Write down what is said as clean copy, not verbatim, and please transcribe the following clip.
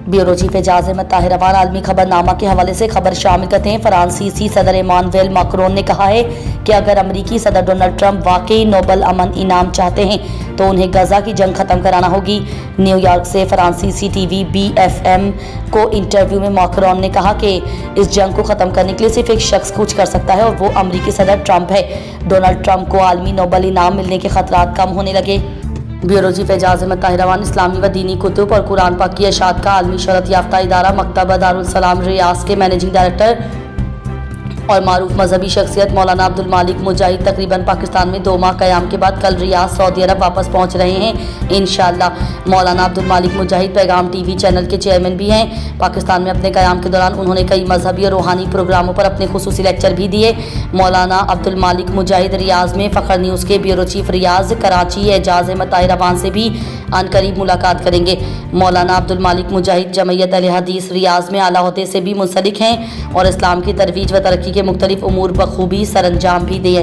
Bureau chief Ejaz Ahmad Tahir Awan आलमी खबरनामा के हवाले से खबर शामिल करते हैं। फ्रांसीसी सदर इमानुएल मैक्रोन ने कहा है कि अगर अमरीकी सदर डोनाल्ड ट्रंप वाकई नोबेल अमन इनाम चाहते हैं तो उन्हें गजा की जंग खत्म कराना होगी। न्यूयॉर्क से फ्रांसीसी टीवी BFM को इंटरव्यू में मैक्रोन ने कहा कि इस जंग को खत्म करने के लिए सिर्फ एक शख्स कुछ कर सकता है और वो अमरीकी सदर ट्रंप है। डोनाल्ड ट्रंप को आलमी नोबेल इनाम मिलने के खतरात कम होने लगे। ब्यूरो चीफ एजाज अहमद ताहिर अवान इस्लामी व दीनी कुतुब और कुरान पाक की इशाअत का आलमी शोहरत याफ्ता इदारा मकतबा दारुल सलाम रियाज के मैनेजिंग डायरेक्टर और मारूफ मजहबी शख्सियत मौलाना अब्दुल मालिक मुजाहिद तकरीबन पाकिस्तान में 2 माह क़याम के बाद कल रियाद सऊदी अरब वापस पहुंच रहे हैं इंशाअल्लाह। मौलाना अब्दुल मालिक मुजाहिद पैगाम TV चैनल के चेयरमैन भी हैं। पाकिस्तान में अपने क़याम के दौरान उन्होंने कई मजहबी और रूहानी प्रोग्रामों पर अपने खुसूसी लेक्चर भी दिए। मौलाना अब्दुल मालिक मुजाहिद रियाज में फ़ख्र न्यूज़ के ब्यूरो चीफ रियाज कराची एजाज अहमद ताहिर अवान से भी अनकरीब मुलाकात करेंगे। मौलाना अब्दुल मालिक मुजाहिद जमयत अहले हदीस रियाज में आला ओहदे से भी मुंसलिक हैं और इस्लाम की तरवीज व तरक्की के मुख्तलिफ उमूर बखूबी सरअंजाम भी दिए।